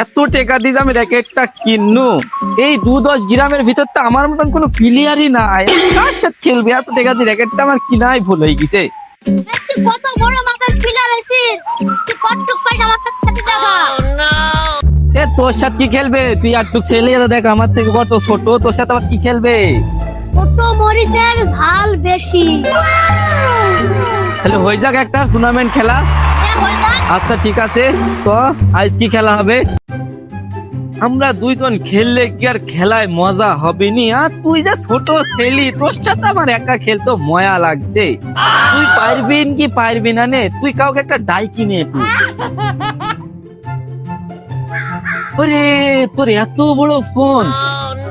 এত টাকা দিয়ে আমি র্যাকেটটা কিননু, এই 2-10 গ্রামের ভিতর তো আমার মতন কোনো প্লেয়ারই নাই। কার সাথে খেলবে? এত টাকা দিয়ে র্যাকেটটা আমার কিনাই ভুল হয়ে গেছে। তুই কত বড় মাপের প্লেয়ার আছিস, তুই কতটুক পয়সা আমার কাছে দেখা। এ তোর সাথে কি খেলবে? তুই একটু ছেলে দেখ, আমার থেকে বড় ছোট, তোর সাথে আবার কি খেলবে? ছোট মরিচের ঝাল বেশি। তাহলে হয়ে যাক একটা টুর্নামেন্ট খেলা। হ্যাঁ, হয়ে যাক। আচ্ছা ঠিক আছে, তো আজ কি খেলা হবে? আমরা দুইজন খেললে কি আর খেলায় মজা হবে নি? আর তুই যে ছোট ছেলি, তোর সাথে আমার একা খেলতে মজা লাগছে। তুই পারবি কি পারবি না নে? তুই কাউকে একটা ডাই কিনে একটু। আরে তোর এত বড় ফোন!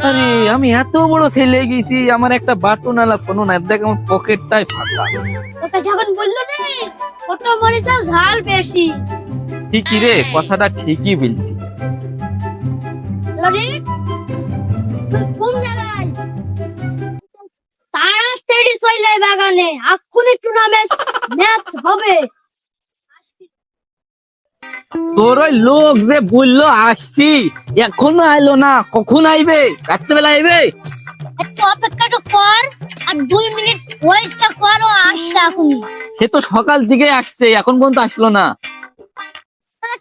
আরে আমি এত বড় ছেলে গেছি, আমার একটা বাটনওয়ালা ফোন না, দেখ আমার পকেটটাই ফাঁকা। তোকে যখন বললো না ছোট মরিচের ঝাল বেশি। ঠিকই রে, কথাটা ঠিকই বলছি। আরে তুই কোন জায়গায়? তাড়াতাড়ি চলে বাগানে, এক্ষুনি টুর্নামেন্ট ম্যাচ হবে। তোর ওই লোক যে বললো আসছি, এখনো আইলো না, কখন আইবে? রাত্রেবেলা আইবে? একটু অপেক্ষাটা কর, আর 2 মিনিট ওয়েটটা করো, আসছে এখনই। সে তো সকাল থেকে আসছে, এখন পর্যন্ত আসলো না।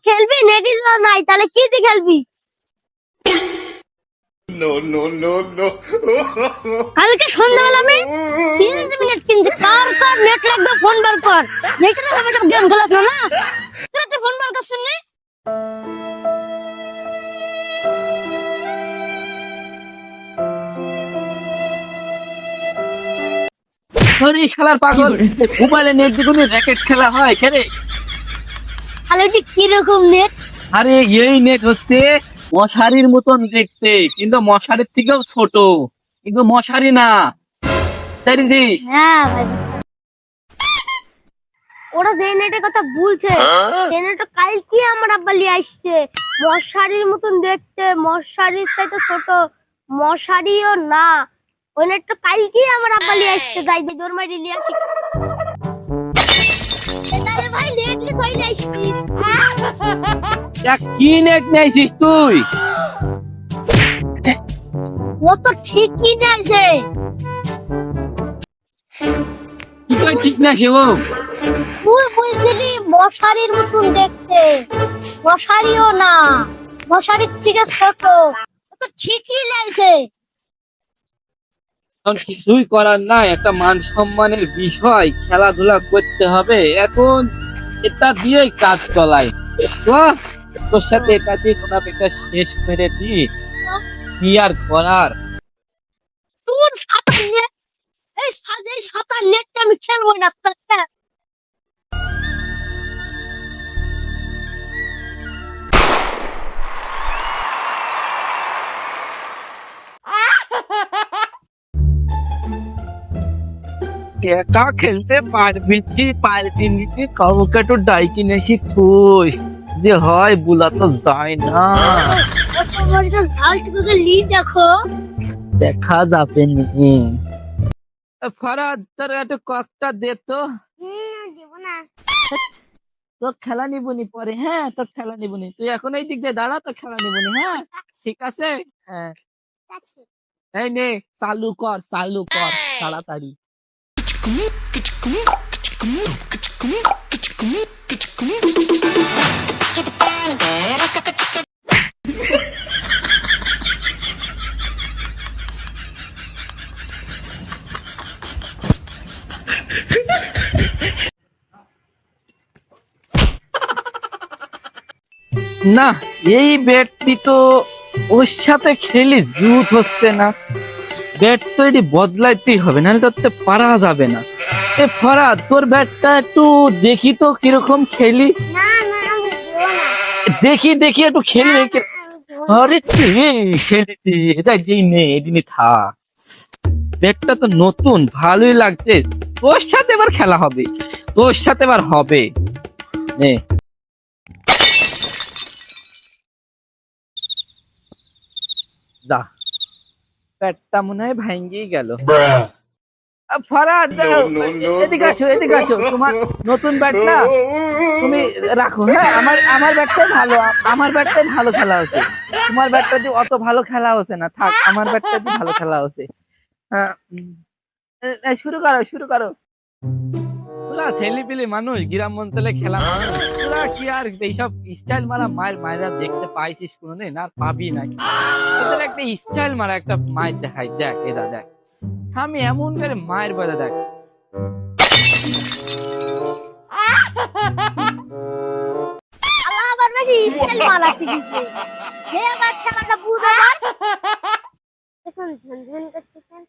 খেলবি নেটি নাই, তাহলে কি দিয়ে খেলবি? কালকে সন্ধ্যাবেলা আমি 3 মিনিট কিনছি, কার কার নেট লাগবে ফোন বার কর। নেটের আমি সব গেম খেলাস না, না তোরা তো ফোন বার করছিস না। আরে শালার পাগল, মোবাইলে নেট দিয়ে র্যাকেট খেলা হয় কেরে? তাহলে ওটি কিরকম নেট? আরে এই নেট হচ্ছে মশারির মতন দেখতে, কিন্তু মশারির থেকেও ছোট, কিন্তু মশারি না, জানিস? হ্যাঁ ভাই, ওরা যে নেটের কথা বলছে সেই নেটটা কালকে আমার আব্বা নিয়ে আসছে। মশারির মতন দেখতে, মশারির চাইতে ছোট, মশারিও না। ওই নেটটা কালকে আমার আব্বা নিয়ে আসছে, যাই দিয়ে দৌড় মারি নিয়ে আসি। তাহলে ভাই নেট নিয়ে চলে আসছি। কি নেট নিয়েছিস তুই? ও তো ঠিকই নিয়েছে। কি করে ঠিক না সে? তুই বলছিলি মশারির মতন দেখতে, মশারিও না, মশারির থেকে ছোট। ও তো ঠিকই নিয়েছে। এখন কিছুই করার নাই, একটা মান সম্মানের বিষয়, খেলাধুলা করতে হবে এখন, এটা দিয়েই কাজ চলাই। তো তোর সাথে এটা দিয়ে টুর্নামেন্টটা শেষ করে দি, কি আর করার। তোর সাঁতার নেট, এই সাঁতার নেটটা আমি খেলবো না। একা খেলতে পারবি কি পারবি কি? কাউকে একটু ডাই কিনেছি তুই, যে হয় বলা তো যায় না। তোমার যে ঝালটুকুকে লি দেখো। দেখা যাবে নি। ফরাদ, তোর একটু ককটা দে তো। দেব না। তো খেলা নিবনি পরে, হ্যাঁ তো খেলা নিবনি, তুই এখন এই দিক দিয়ে দাঁড়া, তো খেলা নিবনি, হ্যাঁ ঠিক আছে। হ্যাঁ এই নে, চালু কর চালু কর তাড়াতাড়ি। না, এই ব্যাটটি তো ওর সাথে খেলি জুত হচ্ছে না। ব্যাট তো এটি বদলাইতেই হবে, নাহলে তো পারা যাবে না। এ ফরাদ, তোর ব্যাটটা একটু দেখি তো কিরকম খেলি। না না, আমি দেব না। দেখি দেখি একটু খেলি দেখি। আরে খেলেছি, এটা দিই নে, এদিনই থাক। ব্যাটটা তো নতুন, ভালোই লাগছে। তোর সাথে এবার খেলা হবে, তোর সাথে এবার হবে। নে যা, ব্যাটটা মনে হয় ভাঙ্গেই গেল। ফরহাদ এদিকে আসো তোমার নতুন ব্যাট না তুমি রাখো। হ্যাঁ আমার ব্যাটটাই ভালো, আমার ব্যাটটাই ভালো খেলা হচ্ছে। তোমার ব্যাটটা দিয়ে অত ভালো খেলা হচ্ছে না, থাক আমার ব্যাটটা দিয়ে ভালো খেলা হচ্ছে। হ্যাঁ, শুরু করো। ওরা ছেলেপিলে মানুষ, গ্রাম অঞ্চলে খেলা মানুষ, ওরা কি আর এইসব স্টাইল মারা মায়ের মায়েরা দেখতে পাইছিস কোনোদিন? আর পাবি না। ওদের একটা স্টাইল মারা একটা মায়ের দেখাই, দেখ এরা দেখ, আমি এমন করে মায়ের বাজা দেখ। আবার বেশি স্টাইল মারা শিখেছে। এবার খেলাটা বুঝ আবার। এখন ঝনঝন করছে কেন?